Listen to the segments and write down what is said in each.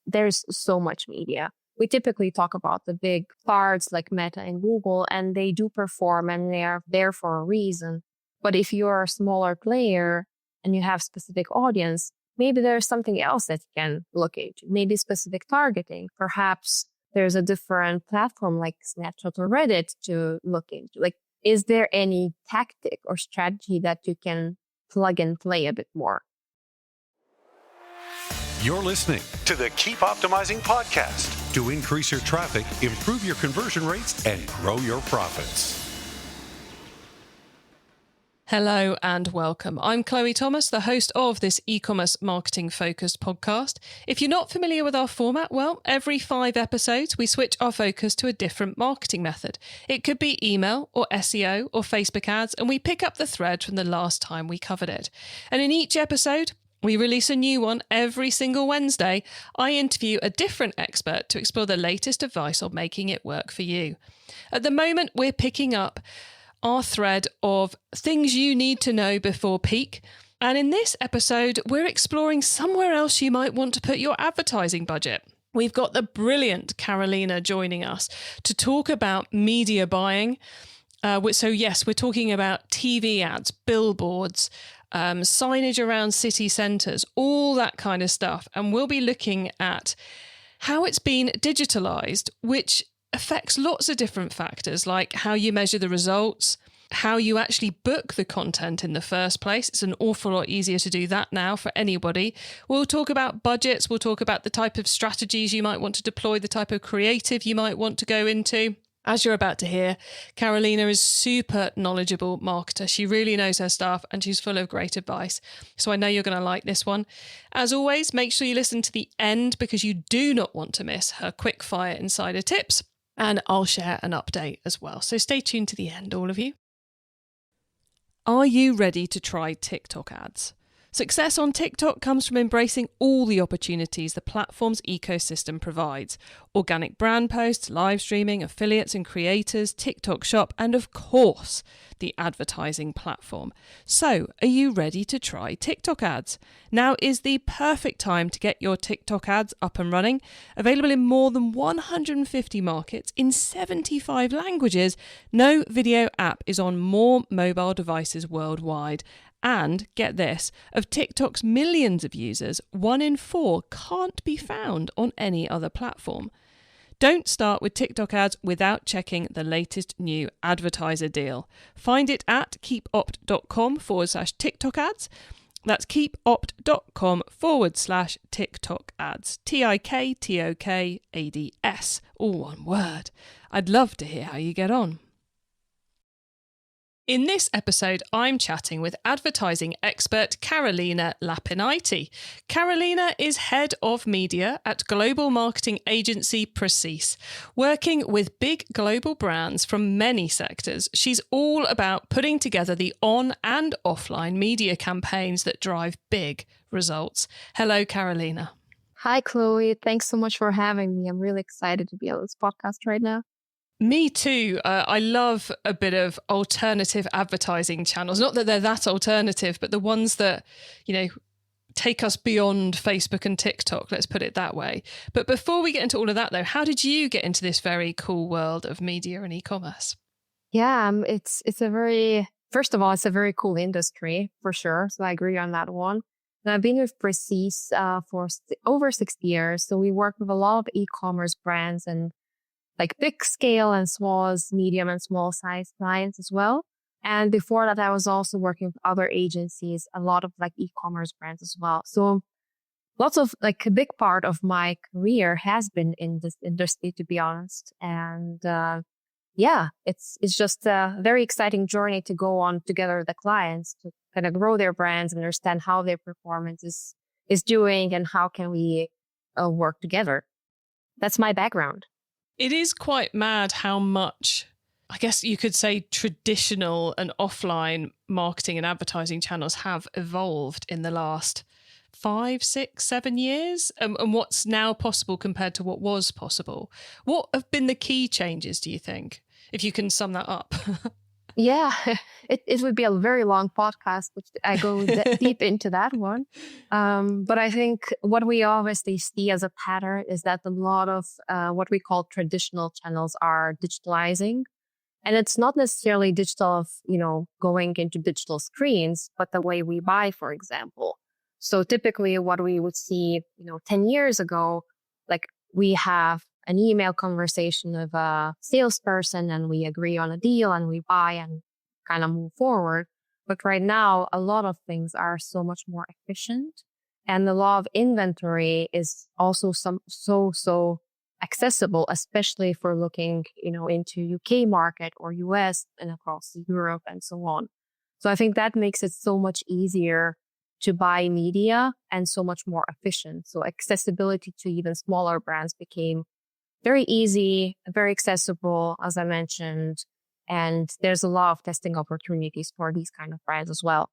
there's so much media. We typically talk about the big parts like Meta and Google, and they do perform and they are there for a reason. But if you're a smaller player and you have specific audience, maybe there's something else that you can look into, maybe specific targeting. Perhaps there's a different platform like Snapchat or Reddit to look into. Like, is there any tactic or strategy that you can plug and play a bit more? You're listening to the Keep Optimizing podcast to increase your traffic, improve your conversion rates, and grow your profits. Hello and welcome. I'm Chloe Thomas, the host of this e-commerce marketing focused podcast. If you're not familiar with our format, well, every 5 episodes, we switch our focus to a different marketing method. It could be email or SEO or Facebook ads, and we pick up the thread from the last time we covered it. And in each episode, we release a new one every single Wednesday. I interview a different expert to explore the latest advice on making it work for you. At the moment, we're picking up our thread of things you need to know before peak. And in this episode, we're exploring somewhere else you might want to put your advertising budget. We've got the brilliant Karolina joining us to talk about media buying. So yes, we're talking about TV ads, billboards, signage around city centres, all that kind of stuff. And we'll be looking at how it's been digitalised, which affects lots of different factors, like how you measure the results, how you actually book the content in the first place. It's an awful lot easier to do that now for anybody. We'll talk about budgets. We'll talk about the type of strategies you might want to deploy, the type of creative you might want to go into. As you're about to hear, Karolina is super knowledgeable marketer. She really knows her stuff and she's full of great advice. So I know you're going to like this one. As always, make sure you listen to the end because you do not want to miss her quick fire insider tips. And I'll share an update as well. So stay tuned to the end, all of you. Are you ready to try TikTok ads? Success on TikTok comes from embracing all the opportunities the platform's ecosystem provides. Organic brand posts, live streaming, affiliates and creators, TikTok Shop, and of course, the advertising platform. So, are you ready to try TikTok ads? Now is the perfect time to get your TikTok ads up and running. Available in more than 150 markets in 75 languages, no video app is on more mobile devices worldwide. And get this, of TikTok's millions of users, 1 in 4 can't be found on any other platform. Don't start with TikTok ads without checking the latest new advertiser deal. Find it at keepopt.com/TikTok ads. That's keepopt.com/TikTok ads. TikTokads. All one word. I'd love to hear how you get on. In this episode, I'm chatting with advertising expert Karolina Lapinaite. Karolina is head of media at global marketing agency Precis. Working with big global brands from many sectors, she's all about putting together the on and offline media campaigns that drive big results. Hello, Karolina. Hi, Chloe. Thanks so much for having me. I'm really excited to be on this podcast right now. Me too. I love a bit of alternative advertising channels. Not that they're that alternative, but the ones that, take us beyond Facebook and TikTok, let's put it that way. But before we get into all of that, though, how did you get into this very cool world of media and e-commerce? Yeah, first of all, it's a very cool industry for sure. So I agree on that one. And I've been with Precis for over 6 years. So we work with a lot of e-commerce brands and like big scale and small, medium and small size clients as well. And before that, I was also working with other agencies, a lot of like e-commerce brands as well. So lots of a big part of my career has been in this industry, to be honest. And it's just a very exciting journey to go on together with the clients to kind of grow their brands and understand how their performance is doing and how can we work together. That's my background. It is quite mad how much, I guess you could say, traditional and offline marketing and advertising channels have evolved in the last 5, 6, 7 years, and what's now possible compared to what was possible. What have been the key changes, do you think, if you can sum that up? Yeah, it would be a very long podcast, which I go deep into that one. But I think what we obviously see as a pattern is that a lot of what we call traditional channels are digitalizing. And it's not necessarily digital of, going into digital screens, but the way we buy, for example. So typically what we would see, 10 years ago, like we have an email conversation with a salesperson and we agree on a deal and we buy and kind of move forward. But right now, a lot of things are so much more efficient. And the law of inventory is also so accessible, especially if we're looking, into UK market or US and across Europe and so on. So I think that makes it so much easier to buy media and so much more efficient. So accessibility to even smaller brands became very easy, very accessible, as I mentioned. And there's a lot of testing opportunities for these kind of brands as well.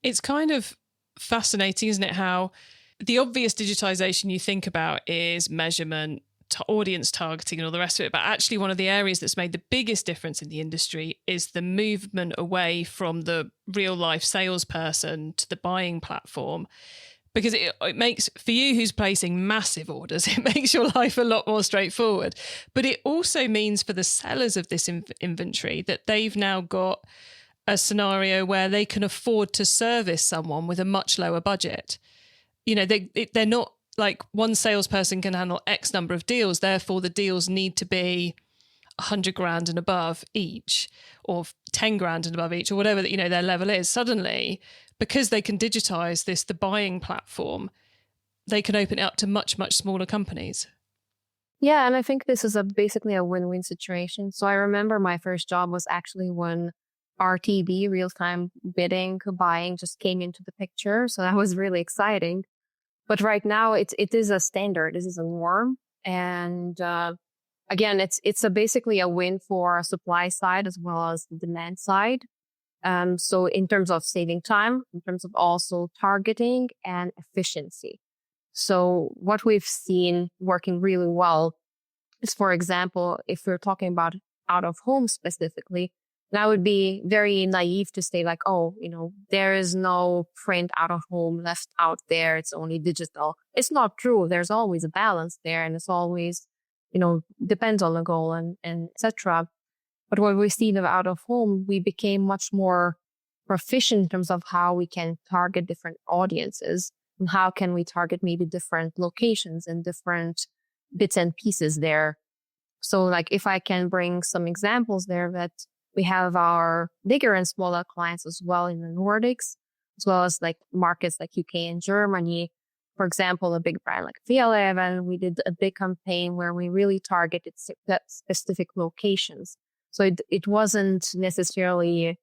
It's kind of fascinating, isn't it? How the obvious digitization you think about is measurement, audience targeting and all the rest of it. But actually one of the areas that's made the biggest difference in the industry is the movement away from the real life salesperson to the buying platform. Because it makes, for you who's placing massive orders, it makes your life a lot more straightforward. But it also means for the sellers of this inventory that they've now got a scenario where they can afford to service someone with a much lower budget. They're not like one salesperson can handle X number of deals. Therefore, the deals need to be 100 grand and above each, or 10 grand and above each, or whatever their level is. Suddenly, because they can digitize the buying platform, they can open it up to much, much smaller companies. Yeah, and I think this is basically a win-win situation. So I remember my first job was actually when RTB, real-time bidding, buying, just came into the picture. So that was really exciting. But right now, it is a standard. This is a norm, and again, it's basically a win for supply side as well as the demand side. So in terms of saving time, in terms of also targeting and efficiency. So what we've seen working really well is, for example, if we're talking about out of home specifically, that would be very naive to say like, oh, there is no print out of home left out there. It's only digital. It's not true. There's always a balance there, and it's always, depends on the goal and etc. But when we see the out of home, we became much more proficient in terms of how we can target different audiences and how can we target maybe different locations and different bits and pieces there. So like if I can bring some examples there, that we have our bigger and smaller clients as well in the Nordics, as well as like markets like UK and Germany. For example, a big brand like V11, we did a big campaign where we really targeted specific locations. So it wasn't necessarily,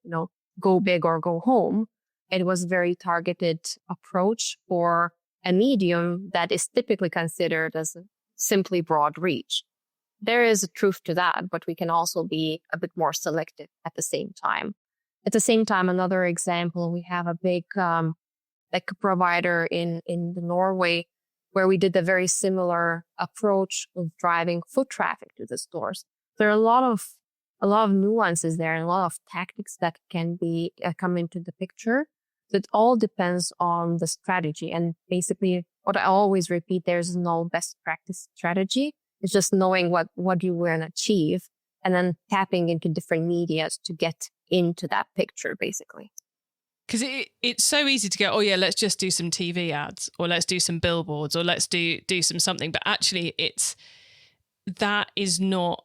go big or go home. It was a very targeted approach for a medium that is typically considered as simply broad reach. There is a truth to that, but we can also be a bit more selective at the same time. At the same time, another example, we have a big provider in Norway where we did a very similar approach of driving foot traffic to the stores. There are a lot of nuances there and a lot of tactics that can be come into the picture. It all depends on the strategy. And basically, what I always repeat, there's no best practice strategy. It's just knowing what you want to achieve and then tapping into different medias to get into that picture, basically. Because it's so easy to go, oh yeah, let's just do some TV ads, or let's do some billboards, or let's do some something. But actually, that is not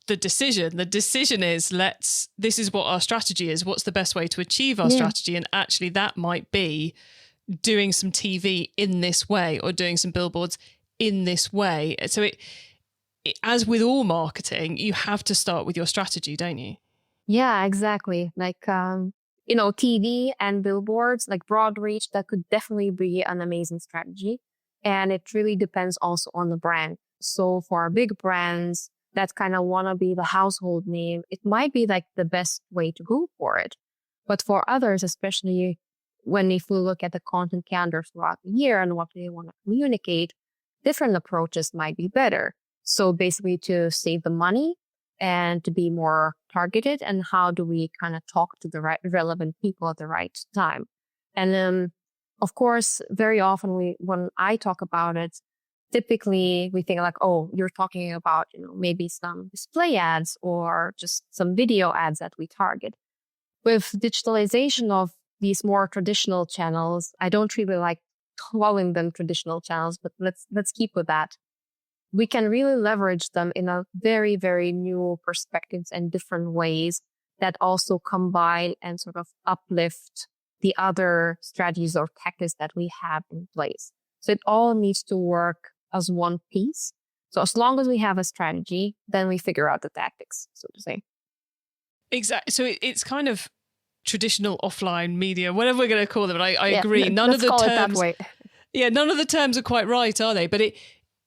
the decision. The decision is this is what our strategy is. What's the best way to achieve our strategy? And actually, that might be doing some TV in this way, or doing some billboards in this way. So it as with all marketing, you have to start with your strategy, don't you? Yeah, exactly. Like, TV and billboards, like broad reach, that could definitely be an amazing strategy. And it really depends also on the brand. So for our big brands that kind of want to be the household name, it might be like the best way to go for it. But for others, especially if we look at the content calendar throughout the year and what they want to communicate, different approaches might be better. So basically to save the money and to be more targeted? And how do we kind of talk to the right relevant people at the right time? And then, of course, very often when I talk about it, typically we think like, oh, you're talking about, maybe some display ads or just some video ads that we target. With digitalization of these more traditional channels, I don't really like calling them traditional channels, but let's keep with that. We can really leverage them in a very, very new perspectives and different ways that also combine and sort of uplift the other strategies or tactics that we have in place. So it all needs to work as one piece. So as long as we have a strategy, then we figure out the tactics, so to say. Exactly. So it's kind of traditional offline media, whatever we're going to call them. And I agree. None of the terms, it that way. Yeah, none of the terms are quite right, are they? But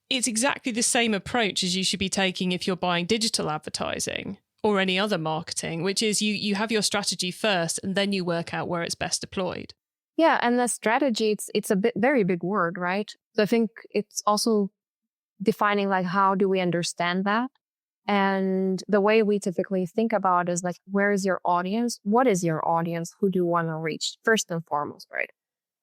it's exactly the same approach as you should be taking if you're buying digital advertising or any other marketing, which is you have your strategy first and then you work out where it's best deployed. Yeah, and the strategy, it's a very big word, right? So I think it's also defining like, how do we understand that? And the way we typically think about it is like, where is your audience? What is your audience? Who do you want to reach first and foremost, right?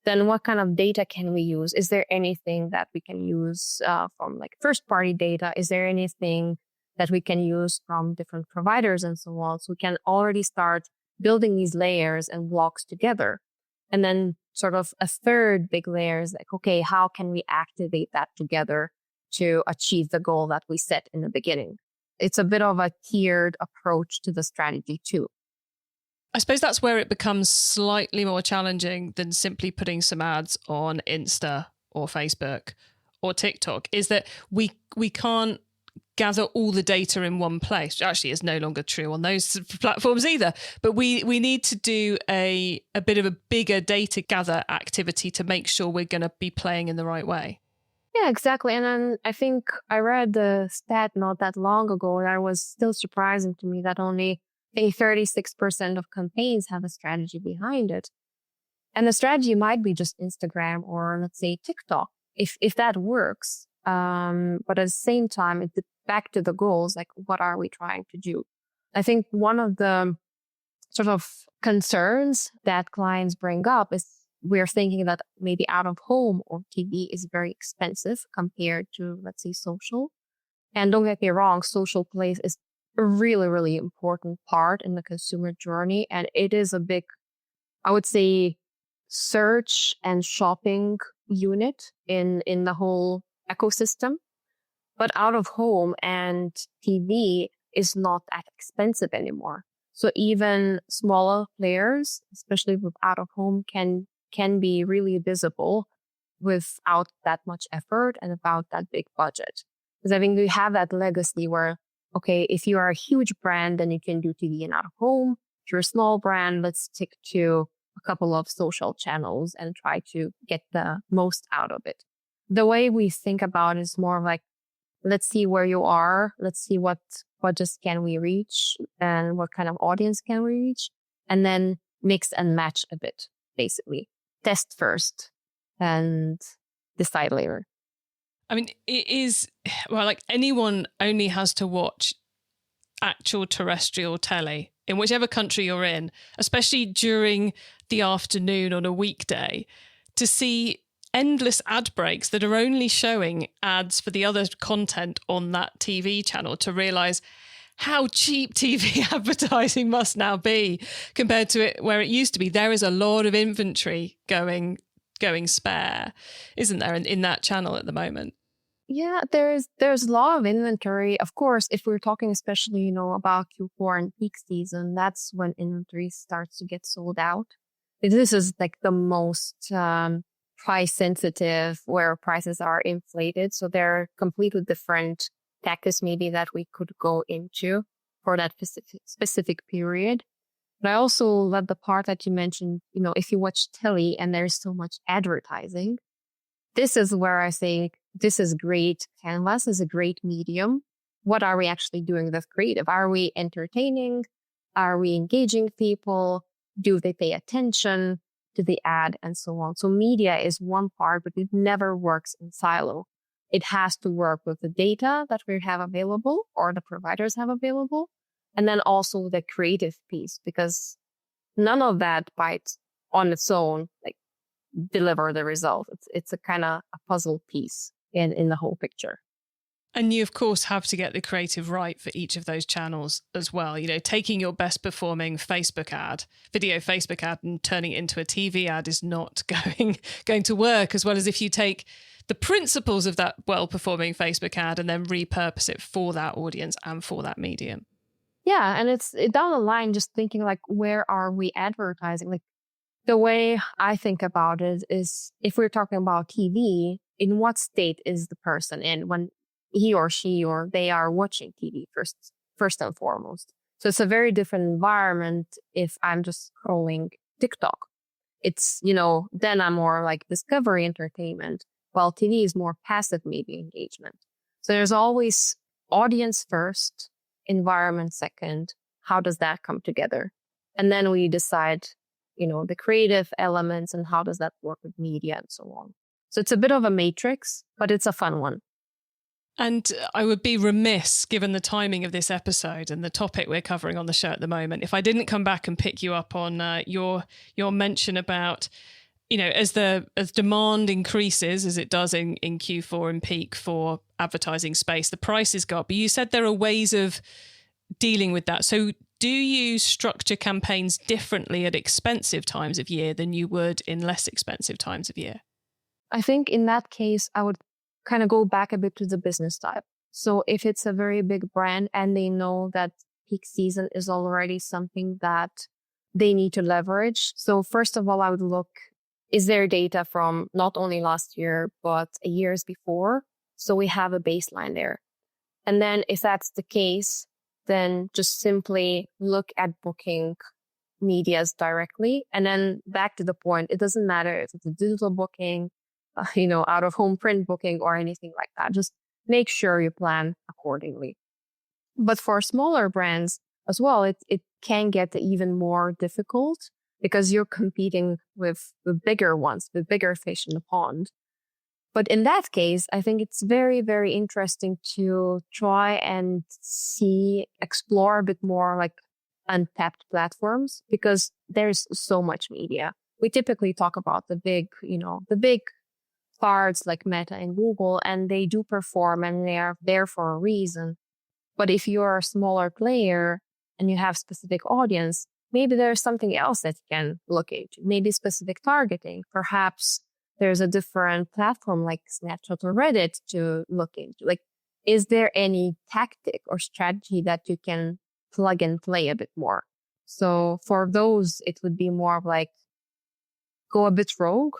Then what kind of data can we use? Is there anything that we can use from like first party data? Is there anything that we can use from different providers and so on? So we can already start building these layers and blocks together. And then sort of a third big layer is like, okay, how can we activate that together to achieve the goal that we set in the beginning? It's a bit of a tiered approach to the strategy too. I suppose that's where it becomes slightly more challenging than simply putting some ads on Insta or Facebook or TikTok, is that we can't gather all the data in one place, which actually is no longer true on those platforms either. But we need to do a bit of a bigger data gather activity to make sure we're going to be playing in the right way. Yeah, exactly. And then I think I read the stat not that long ago that was still surprising to me that only 36% of campaigns have a strategy behind it. And the strategy might be just Instagram or let's say TikTok, if that works. But at the same time, it's back to the goals, like what are we trying to do? I think one of the sort of concerns that clients bring up is we're thinking that maybe out of home or TV is very expensive compared to, let's say, social. And don't get me wrong, social plays is a really, really important part in the consumer journey. And it is a big, I would say, search and shopping unit in the whole ecosystem. But out of home and TV is not that expensive anymore. So even smaller players, especially with out of home, can be really visible without that much effort and without that big budget. Because I think we have that legacy where, okay, if you are a huge brand, then you can do TV and out of home. If you're a small brand, let's stick to a couple of social channels and try to get the most out of it. The way we think about it is more like, let's see where you are. Let's see what just can we reach and what kind of audience can we reach, and then mix and match a bit, basically. Test first and decide later. I mean, it is, well, like anyone only has to watch actual terrestrial telly in whichever country you're in, especially during the afternoon on a weekday, to see endless ad breaks that are only showing ads for the other content on that TV channel, to realize how cheap TV advertising must now be compared to it where it used to be. There is a lot of inventory going spare, isn't there, in that channel at the moment? Yeah, there's a lot of inventory. Of course, if we're talking especially, about Q4 and peak season, that's when inventory starts to get sold out. This is like the most price sensitive, where prices are inflated. So there are completely different tactics maybe that we could go into for that specific period. But I also love the part that you mentioned, if you watch telly and there's so much advertising, this is where I think this is great. Canvas is a great medium. What are we actually doing that's creative? Are we entertaining? Are we engaging people? Do they pay attention to the ad and so on? So media is one part, but it never works in silo. it has to work with the data that we have available or the providers have available. And then also the creative piece, because none of that might on its own like deliver the result. It's a kind of a puzzle piece in the whole picture. And you, of course, have to get the creative right for each of those channels as well. You know, taking your best performing video Facebook ad and turning it into a TV ad is not going to work as well as if you take the principles of that well-performing Facebook ad and then repurpose it for that audience and for that medium. Yeah, and it's down the line just thinking like, where are we advertising? Like the way I think about it is if we're talking about TV, in what state is the person in when he or she or they are watching TV first and foremost. So it's a very different environment if I'm just scrolling TikTok. It's, then I'm more like discovery entertainment, while TV is more passive media engagement. So there's always audience first, environment second. How does that come together? And then we decide, the creative elements and how does that work with media and so on. So it's a bit of a matrix, but it's a fun one. And I would be remiss, given the timing of this episode and the topic we're covering on the show at the moment, if I didn't come back and pick you up on your mention about, as demand increases, as it does in Q4 and peak for advertising space, the prices go up. But you said there are ways of dealing with that. So do you structure campaigns differently at expensive times of year than you would in less expensive times of year? I think in that case, I would kind of go back a bit to the business type. So if it's a very big brand and they know that peak season is already something that they need to leverage. So first of all, I would look, is there data from not only last year, but years before? So we have a baseline there. And then if that's the case, then just simply look at booking medias directly. And then back to the point, it doesn't matter if it's a digital booking, out of home print booking or anything like that. Just make sure you plan accordingly. But for smaller brands as well, it can get even more difficult because you're competing with the bigger ones, the bigger fish in the pond. But in that case, I think it's very, very interesting to try and explore a bit more like untapped platforms because there's so much media. We typically talk about the big cards like Meta and Google, and they do perform and they are there for a reason. But if you're a smaller player and you have specific audience, maybe there's something else that you can look into, maybe specific targeting. Perhaps there's a different platform like Snapchat or Reddit to look into. Like, is there any tactic or strategy that you can plug and play a bit more? So for those, it would be more of like go a bit rogue.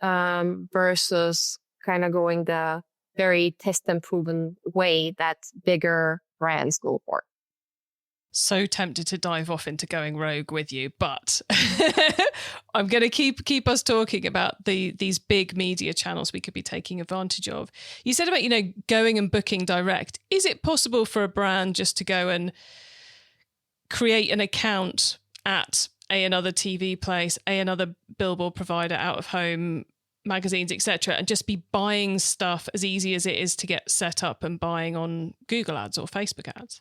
Versus kind of going the very test and proven way that bigger brands go for. So tempted to dive off into going rogue with you, but I'm going to keep us talking about these big media channels we could be taking advantage of. You said about, going and booking direct. Is it possible for a brand just to go and create an account at another TV place, another billboard provider, out of home magazines, etc., and just be buying stuff as easy as it is to get set up and buying on Google ads or Facebook ads?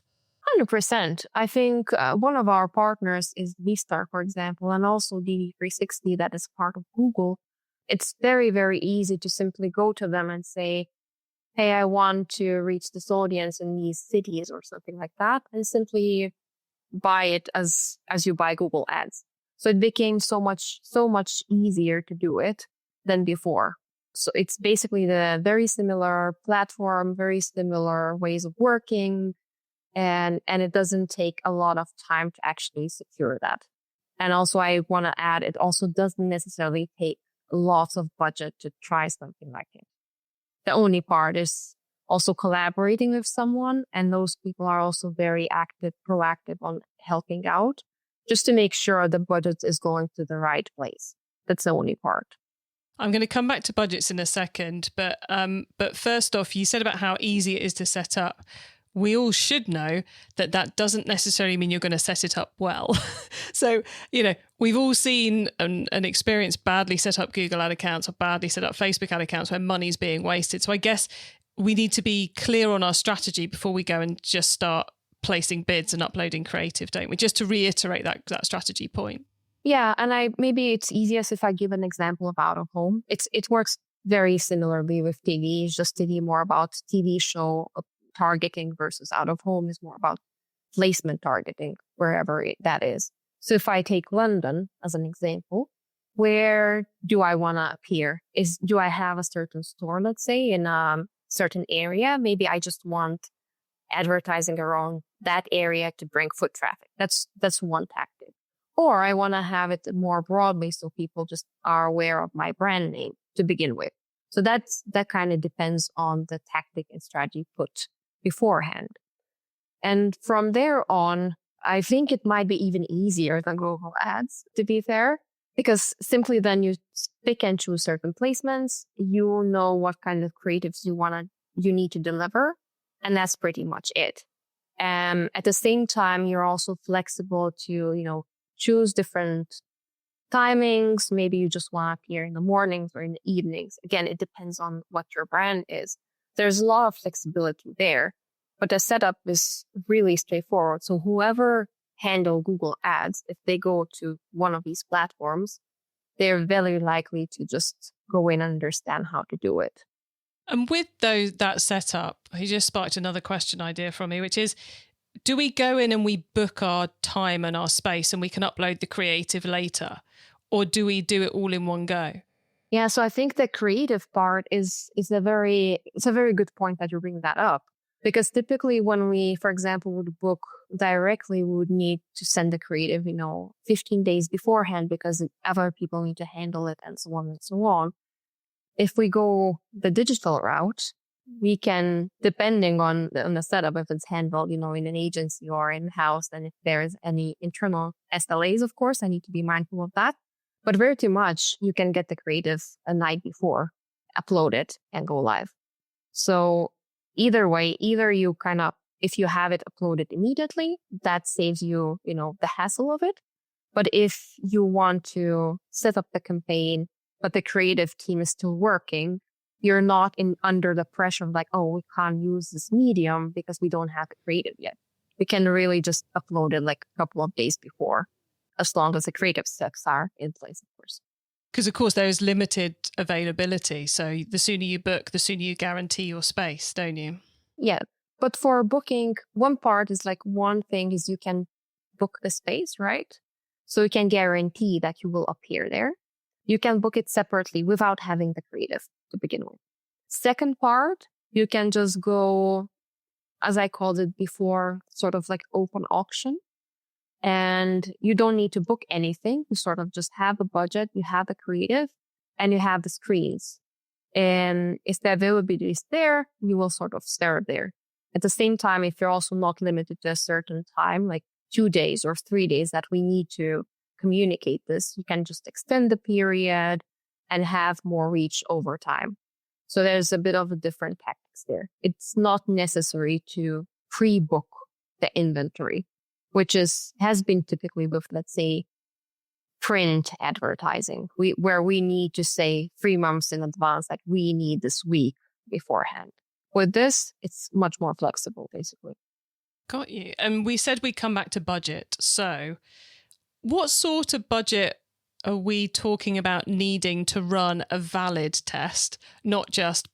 100%. I think one of our partners is Vistar, for example, and also DV360 that is part of Google. It's very, very easy to simply go to them and say, hey, I want to reach this audience in these cities or something like that, and simply buy it as you buy Google ads. So it became so much easier to do it than before. So it's basically the very similar platform, very similar ways of working, and it doesn't take a lot of time to actually secure that. And also I want to add, it also doesn't necessarily take lots of budget to try something like it. The only part is also collaborating with someone, and those people are also very proactive on helping out, just to make sure the budget is going to the right place. That's the only part. I'm going to come back to budgets in a second, but first off, you said about how easy it is to set up. we all should know that that doesn't necessarily mean you're going to set it up well. So, we've all seen and experienced badly set up Google ad accounts or badly set up Facebook ad accounts where money's being wasted. So I guess we need to be clear on our strategy before we go and just start placing bids and uploading creative, don't we? Just to reiterate that strategy point. Yeah, and maybe it's easiest if I give an example of out of home. It works very similarly with TV. It's just TV more about TV show targeting versus out of home is more about placement targeting, wherever that is. So if I take London as an example, where do I want to appear? Do I have a certain store, let's say, in a certain area? Maybe I just want advertising around that area to bring foot traffic. That's one tactic. Or I want to have it more broadly so people just are aware of my brand name to begin with. So that kind of depends on the tactic and strategy put beforehand. And from there on, I think it might be even easier than Google Ads, to be fair, because simply then you pick and choose certain placements. You know what kind of creatives you need to deliver, and that's pretty much it. At the same time, you're also flexible to, choose different timings. Maybe you just want to appear in the mornings or in the evenings. Again, it depends on what your brand is. There's a lot of flexibility there, but the setup is really straightforward. So whoever handle Google Ads, if they go to one of these platforms, they're very likely to just go in and understand how to do it. And with that setup, he just sparked another question idea from me, which is, do we go in and we book our time and our space and we can upload the creative later? Or do we do it all in one go? Yeah, so I think the creative part is a very good point that you bring that up. Because typically when we, for example, would book directly, we would need to send the creative, 15 days beforehand because other people need to handle it and so on and so on. If we go the digital route, we can, depending on the setup, if it's handled, in an agency or in-house, and if there's any internal SLAs, of course, I need to be mindful of that. But very too much, you can get the creative a night before, upload it, and go live. So either way, either you if you have it uploaded immediately, that saves you, the hassle of it. But if you want to set up the campaign, but the creative team is still working, you're not under the pressure of like, oh, we can't use this medium because we don't have the creative yet. We can really just upload it like a couple of days before, as long as the creative steps are in place, of course. Because, of course, there is limited availability. So the sooner you book, the sooner you guarantee your space, don't you? Yeah. But for booking, one thing is you can book the space, right? So you can guarantee that you will appear there. You can book it separately without having the creative to begin with. Second part, you can just go, as I called it before, sort of like open auction. And you don't need to book anything. You sort of just have a budget, you have the creative, and you have the screens. And if the availability is there, you will sort of start there. At the same time, if you're also not limited to a certain time, like 2 days or 3 days that we need to communicate this, you can just extend the period and have more reach over time. So there's a bit of a different tactics there. It's not necessary to pre-book the inventory, which has been typically with, let's say, print advertising, where we need to say 3 months in advance that we need this week beforehand. With this, it's much more flexible, basically. Got you. And we said we'd come back to budget. So what sort of budget are we talking about needing to run a valid test, not just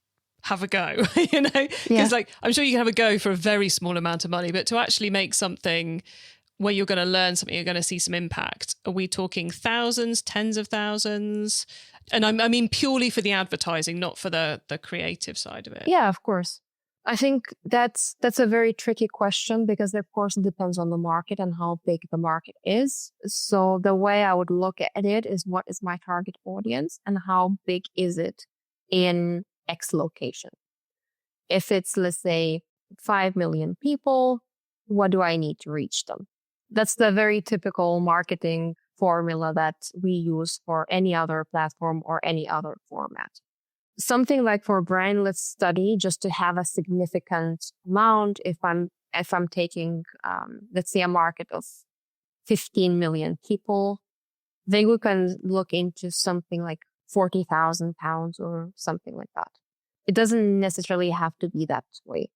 have a go, Because I'm sure you can have a go for a very small amount of money, but to actually make something where you're going to learn something, you're going to see some impact. Are we talking thousands, tens of thousands? And I mean purely for the advertising, not for the creative side of it. Yeah, of course. I think that's a very tricky question because, of course, it depends on the market and how big the market is. So the way I would look at it is, what is my target audience and how big is it in X location? If it's, let's say, 5 million people, what do I need to reach them? That's the very typical marketing formula that we use for any other platform or any other format. something like for brand lift study, just to have a significant amount, if I'm taking, let's say, a market of 15 million people, then we can look into something like 40,000 pounds or something like that. It doesn't necessarily have to be that way.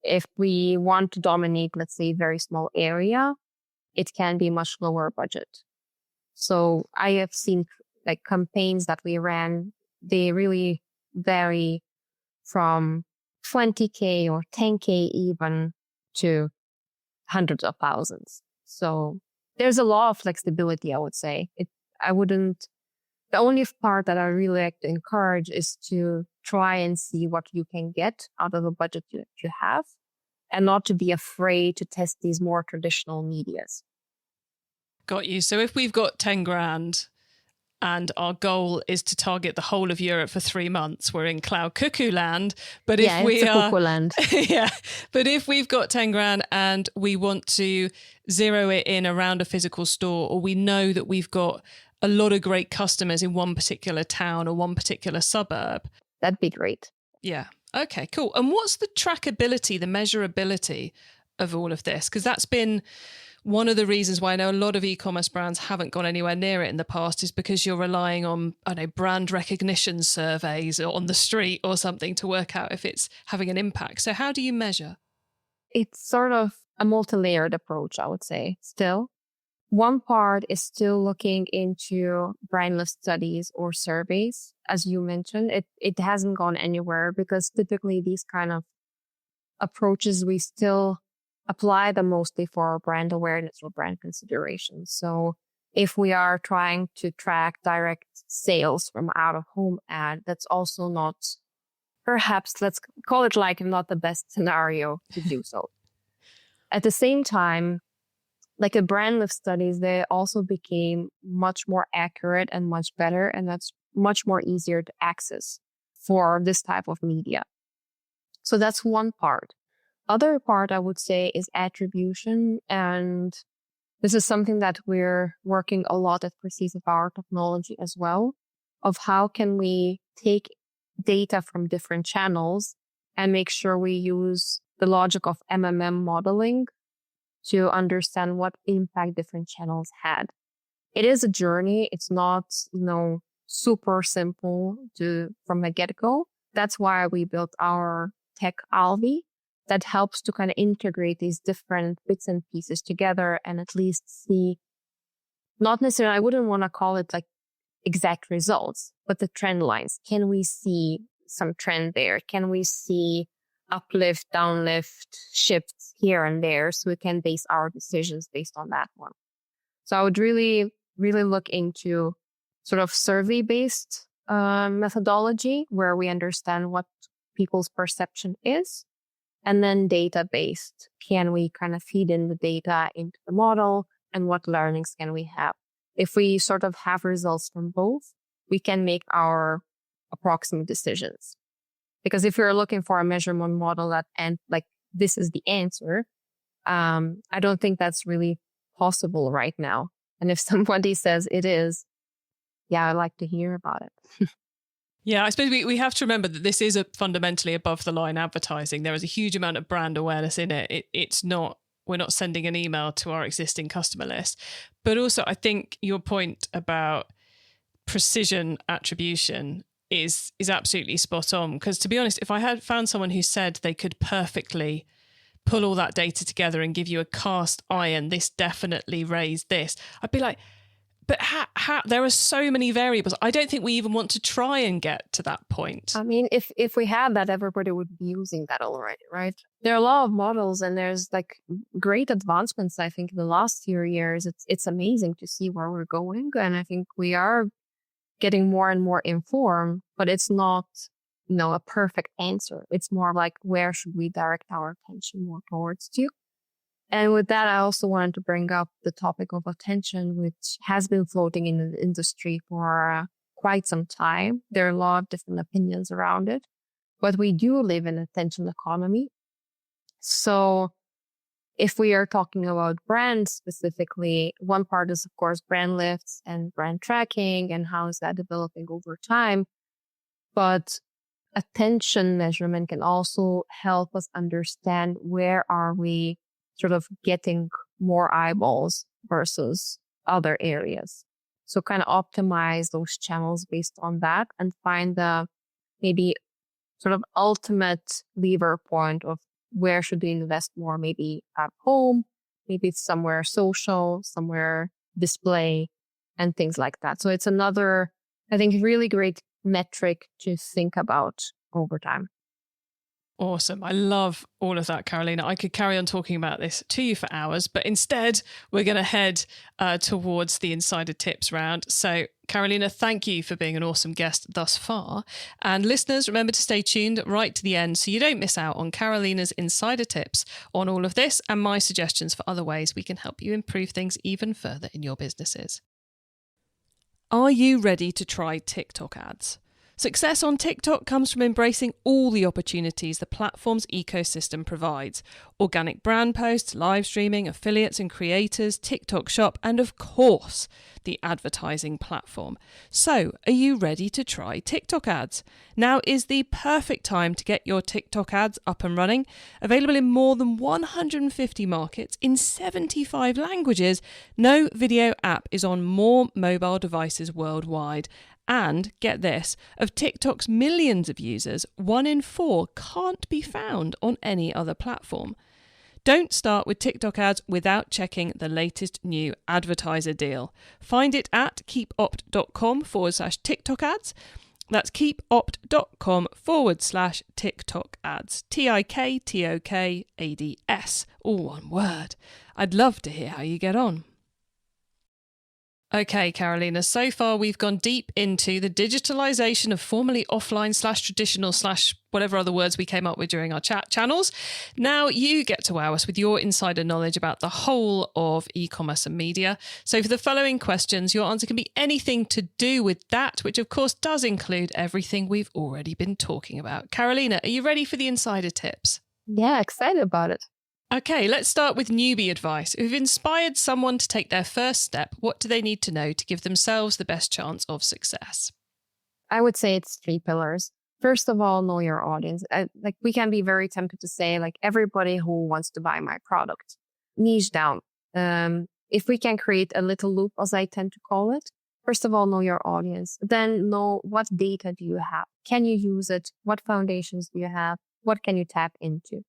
If we want to dominate, let's say, a very small area, it can be much lower budget. So I have seen like campaigns that we ran, they really vary from 20K or 10K even to hundreds of thousands. So there's a lot of flexibility, I would say. The only part that I really like to encourage is to try and see what you can get out of the budget you have, and not to be afraid to test these more traditional medias. Got you. So if we've got 10 grand and our goal is to target the whole of Europe for 3 months, we're in cloud cuckoo land. But if we are, cuckoo land. Yeah. But if we've got 10 grand and we want to zero it in around a physical store, or we know that we've got a lot of great customers in one particular town or one particular suburb, that'd be great. Yeah. Okay, cool. And what's the trackability, the measurability of all of this? Because that's been one of the reasons why I know a lot of e-commerce brands haven't gone anywhere near it in the past, is because you're relying on, brand recognition surveys on the street or something to work out if it's having an impact. So how do you measure? It's sort of a multi-layered approach, I would say, still. One part is still looking into brand lift studies or surveys. As you mentioned, it hasn't gone anywhere because typically these kind of approaches, we still apply them mostly for brand awareness or brand consideration. So if we are trying to track direct sales from out of home ad, that's also not, perhaps let's call it like not the best scenario to do so. At the same time, like a brand lift studies, they also became much more accurate and much better. And that's much more easier to access for this type of media. So that's one part. Other part, I would say, is attribution. And this is something that we're working a lot at Precis with our technology as well, of how can we take data from different channels and make sure we use the logic of MMM modeling to understand what impact different channels had. It is a journey. It's not, super simple from the get-go. That's why we built our tech Alvi that helps to kind of integrate these different bits and pieces together and at least see, not necessarily, I wouldn't want to call it like exact results, but the trend lines. Can we see some trend there? Can we see uplift, downlift, shifts here and there, so we can base our decisions based on that one? So I would really, really look into sort of survey-based methodology where we understand what people's perception is, and then data-based. Can we kind of feed in the data into the model, and what learnings can we have? If we sort of have results from both, we can make our approximate decisions. Because if you're looking for a measurement model and like this is the answer, I don't think that's really possible right now. And if somebody says it is, yeah, I'd like to hear about it. Yeah, I suppose we have to remember that this is a fundamentally above the line advertising. There is a huge amount of brand awareness in it. It's not, we're not sending an email to our existing customer list. But also I think your point about precision attribution is absolutely spot on. Because to be honest, if I had found someone who said they could perfectly pull all that data together and give you a cast iron, this definitely raised this, I'd be like, but how there are so many variables. I don't think we even want to try and get to that point. I mean, if we had that, everybody would be using that already, right? There are a lot of models and there's like great advancements. I think in the last few years, it's amazing to see where we're going. And I think we are getting more and more informed, but it's not, a perfect answer. It's more like, where should we direct our attention more towards to? And with that, I also wanted to bring up the topic of attention, which has been floating in the industry for quite some time. There are a lot of different opinions around it, but we do live in an attention economy. So if we are talking about brands specifically, one part is, of course, brand lifts and brand tracking and how is that developing over time. But attention measurement can also help us understand where are we sort of getting more eyeballs versus other areas. So kind of optimize those channels based on that and find the maybe sort of ultimate lever point of where should we invest more, maybe at home, maybe it's somewhere social, somewhere display and things like that. So it's another, I think, really great metric to think about over time. Awesome. I love all of that, Karolina. I could carry on talking about this to you for hours, but instead we're going to head towards the insider tips round. So Karolina, thank you for being an awesome guest thus far. And listeners, remember to stay tuned right to the end so you don't miss out on Karolina's insider tips on all of this and my suggestions for other ways we can help you improve things even further in your businesses. Are you ready to try TikTok ads? Success on TikTok comes from embracing all the opportunities the platform's ecosystem provides. Organic brand posts, live streaming, affiliates and creators, TikTok Shop, and of course, the advertising platform. So, are you ready to try TikTok ads? Now is the perfect time to get your TikTok ads up and running. Available in more than 150 markets in 75 languages, no video app is on more mobile devices worldwide. And get this, of TikTok's millions of users, 1 in 4 can't be found on any other platform. Don't start with TikTok ads without checking the latest new advertiser deal. Find it at keepopt.com/TikTok ads. That's keepopt.com/TikTok ads. TikTokads. All one word. I'd love to hear how you get on. Okay, Karolina, so far we've gone deep into the digitalization of formerly offline / traditional / whatever other words we came up with during our chat channels. Now you get to wow us with your insider knowledge about the whole of e-commerce and media. So for the following questions, your answer can be anything to do with that, which of course does include everything we've already been talking about. Karolina, are you ready for the insider tips? Yeah, excited about it. Okay, let's start with newbie advice. If you've inspired someone to take their first step, what do they need to know to give themselves the best chance of success? I would say it's 3 pillars. First of all, know your audience. We can be very tempted to say, like, everybody who wants to buy my product. Niche down. If we can create a little loop, as I tend to call it, first of all, know your audience. Then know what data do you have? Can you use it? What foundations do you have? What can you tap into?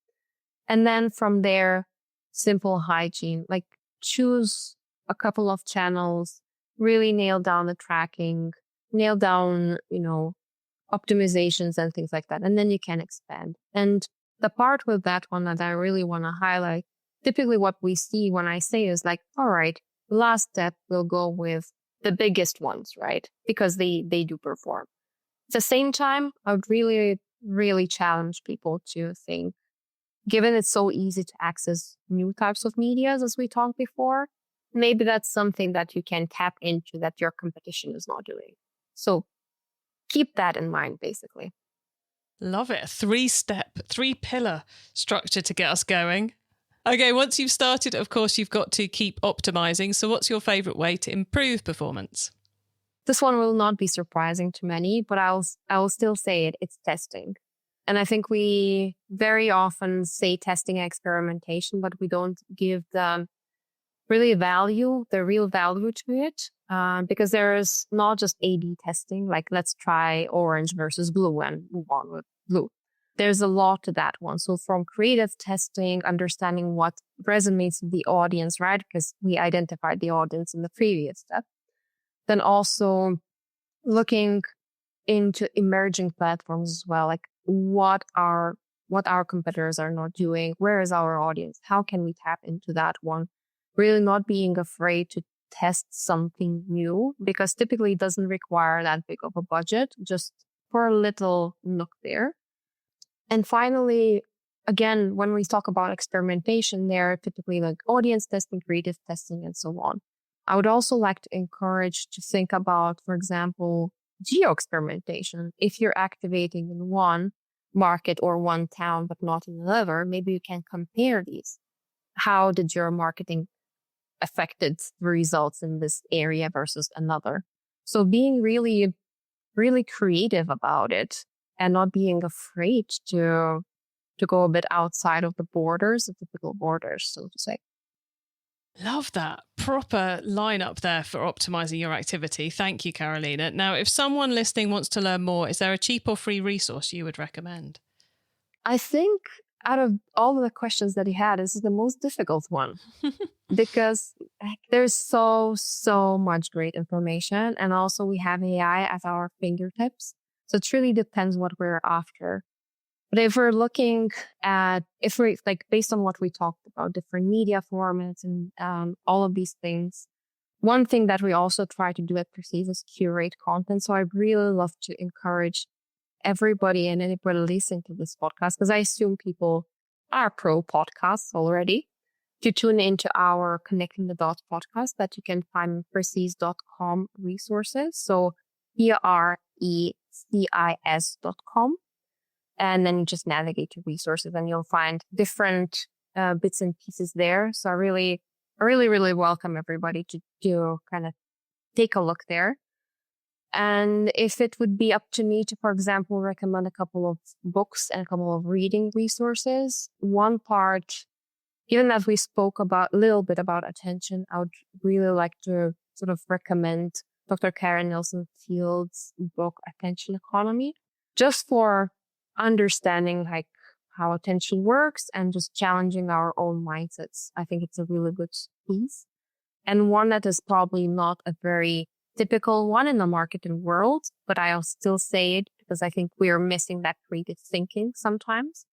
And then from there, simple hygiene, like choose a couple of channels, really nail down the tracking, nail down, optimizations and things like that. And then you can expand. And the part with that one that I really want to highlight, typically what we see when I say is like, all right, last step, we'll go with the biggest ones, right? Because they do perform. At the same time, I would really, really challenge people to think, given it's so easy to access new types of medias, as we talked before, maybe that's something that you can tap into that your competition is not doing. So keep that in mind, basically. Love it. 3-step, 3-pillar structure to get us going. Okay, once you've started, of course, you've got to keep optimizing. So what's your favorite way to improve performance? This one will not be surprising to many, but I will still say it. It's testing. And I think we very often say testing and experimentation, but we don't give the real value to it, because there is not just A/B testing, like let's try orange versus blue and move on with blue. There's a lot to that one. So from creative testing, understanding what resonates with the audience, right? Because we identified the audience in the previous step. Then also looking into emerging platforms as well, like what our competitors are not doing. Where is our audience? How can we tap into that one? Really not being afraid to test something new, because typically it doesn't require that big of a budget, just for a little nook there. And finally, again, when we talk about experimentation, there are typically like audience testing, creative testing, and so on. I would also like to encourage to think about, for example, geo-experimentation. If you're activating in one market or one town, but not in another, maybe you can compare these. How did your marketing affected the results in this area versus another? So being really, really creative about it and not being afraid to go a bit outside of the borders, the typical borders, so to say. Love that. Proper lineup there for optimizing your activity. Thank you, Karolina. Now, if someone listening wants to learn more, is there a cheap or free resource you would recommend? I think out of all of the questions that he had, this is the most difficult one because there's so much great information. And also we have AI at our fingertips. So it really depends what we're after. But if we're looking at, based on what we talked about, different media formats and all of these things, one thing that we also try to do at Precis is curate content. So I really love to encourage everybody and anybody listening to this podcast, because I assume people are pro podcasts already, to tune into our Connecting the Dots podcast that you can find on precis.com resources. So precis.com. And then you just navigate to resources and you'll find different bits and pieces there. So I really welcome everybody to kind of take a look there. And if it would be up to me to, for example, recommend a couple of books and a couple of reading resources, one part, given that we spoke a little bit about attention, I would really like to sort of recommend Dr. Karen Nelson Field's book, Attention Economy, just for understanding like how attention works and just challenging our own mindsets. I think it's a really good piece, and one that is probably not a very typical one in the marketing world, but I'll still say it because I think we are missing that creative thinking sometimes.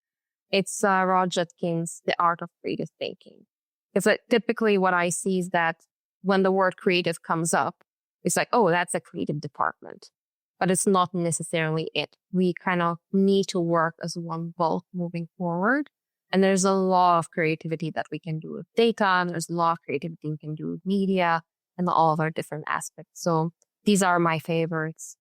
It's Rod Judkins' The Art of Creative Thinking. Because typically what I see is that when the word creative comes up, it's like, oh, that's a creative department. But it's not necessarily it. We kind of need to work as one bulk moving forward. And there's a lot of creativity that we can do with data. And there's a lot of creativity we can do with media and all of our different aspects. So these are my favorites.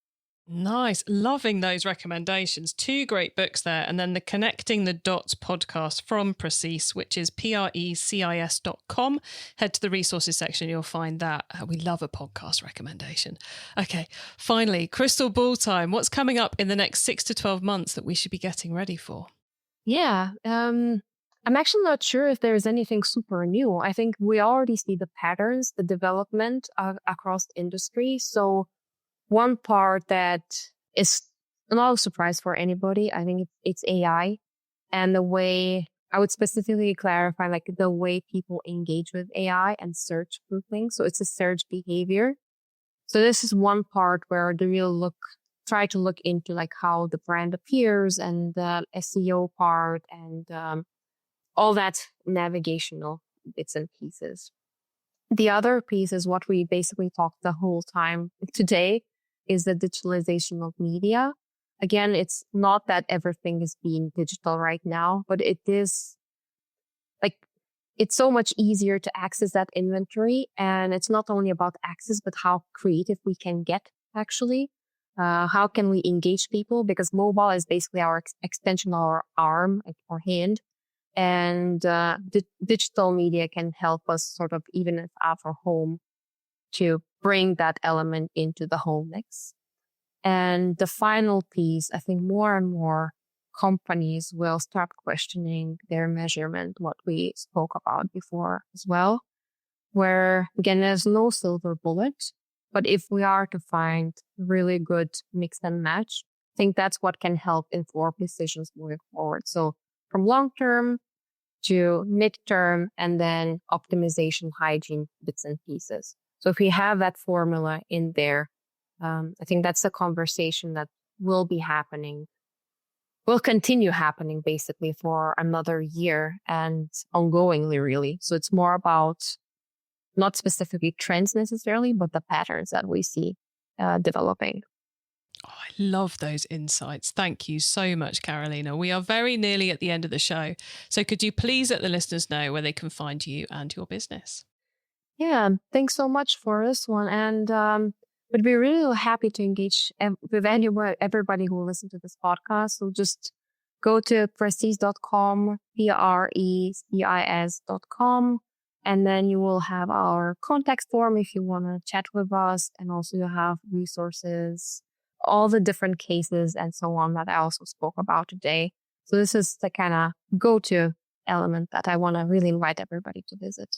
Nice. Loving those recommendations. 2 great books there. And then the Connecting the Dots podcast from Precis, which is precis.com. Head to the resources section. You'll find that. We love a podcast recommendation. Okay. Finally, crystal ball time. What's coming up in the next 6 to 12 months that we should be getting ready for? Yeah. I'm actually not sure if there's anything super new. I think we already see the patterns, the development across the industry. So one part that is not a surprise for anybody, I think it's AI, and the way I would specifically clarify, like the way people engage with AI and search for things. So it's a search behavior. So this is one part where try to look into like how the brand appears and the SEO part and all that navigational bits and pieces. The other piece is what we basically talked the whole time today, is the digitalization of media. Again, it's not that everything is being digital right now, but it is like, it's so much easier to access that inventory. And it's not only about access, but how creative we can get actually. How can we engage people? Because mobile is basically our extension of our arm or hand. And digital media can help us sort of, even out of home, to bring that element into the whole mix. And the final piece, I think more and more companies will start questioning their measurement, what we spoke about before as well, where again, there's no silver bullet, but if we are to find really good mix and match, I think that's what can help inform decisions moving forward. So from long-term to mid-term and then optimization, hygiene, bits and pieces. So if we have that formula in there, I think that's a conversation that will continue happening basically for another year and ongoingly, really. So it's more about not specifically trends necessarily, but the patterns that we see developing. Oh, I love those insights. Thank you so much, Karolina. We are very nearly at the end of the show. So could you please let the listeners know where they can find you and your business? Yeah, thanks so much for this one. And would be really happy to engage with everybody who will listen to this podcast. So just go to precis.com, precis.com, and then you will have our contact form if you want to chat with us. And also you have resources all the different cases and so on that I also spoke about today. So this is the kind of go-to element that I want to really invite everybody to visit.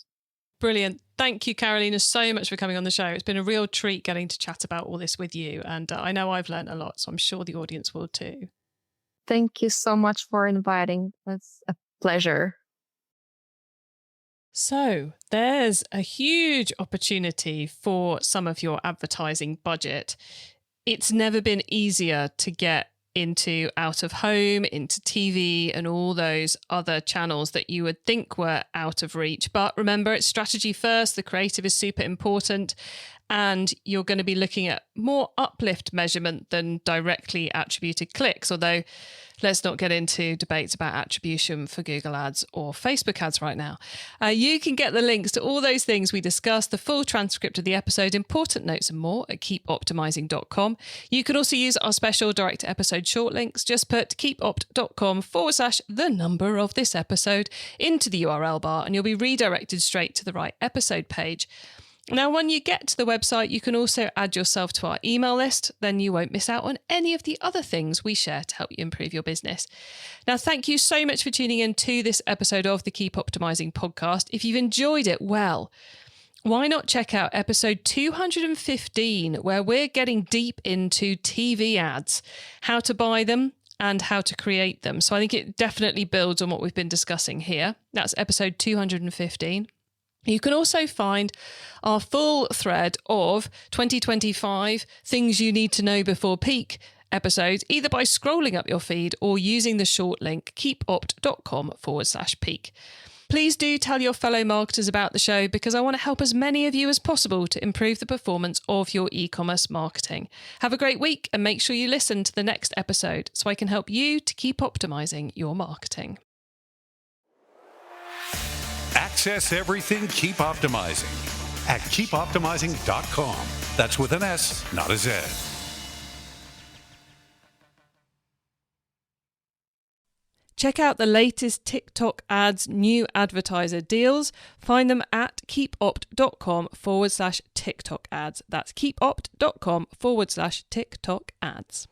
Brilliant. Thank you, Karolina, so much for coming on the show. It's been a real treat getting to chat about all this with you. And I know I've learned a lot, so I'm sure the audience will too. Thank you so much for inviting. It's a pleasure. So there's a huge opportunity for some of your advertising budget. It's never been easier to get into out of home, into TV, and all those other channels that you would think were out of reach. But remember, it's strategy first. The creative is super important. And you're going to be looking at more uplift measurement than directly attributed clicks. Although let's not get into debates about attribution for Google ads or Facebook ads right now. You can get the links to all those things we discussed, the full transcript of the episode, important notes and more at keepoptimizing.com. You can also use our special direct episode short links. Just put keepopt.com/the number of this episode into the URL bar and you'll be redirected straight to the right episode page. Now, when you get to the website, you can also add yourself to our email list. Then you won't miss out on any of the other things we share to help you improve your business. Now, thank you so much for tuning in to this episode of the Keep Optimizing podcast. If you've enjoyed it, well, why not check out episode 215, where we're getting deep into TV ads, how to buy them, and how to create them. So I think it definitely builds on what we've been discussing here. That's episode 215. You can also find our full thread of 2025 things you need to know before peak episodes, either by scrolling up your feed or using the short link keepopt.com/peak. Please do tell your fellow marketers about the show because I want to help as many of you as possible to improve the performance of your e-commerce marketing. Have a great week and make sure you listen to the next episode so I can help you to keep optimizing your marketing. Access everything Keep Optimizing at keepoptimizing.com. That's with an S, not a Z. Check out the latest TikTok ads new advertiser deals. Find them at keepopt.com/TikTok ads. That's keepopt.com/TikTok ads.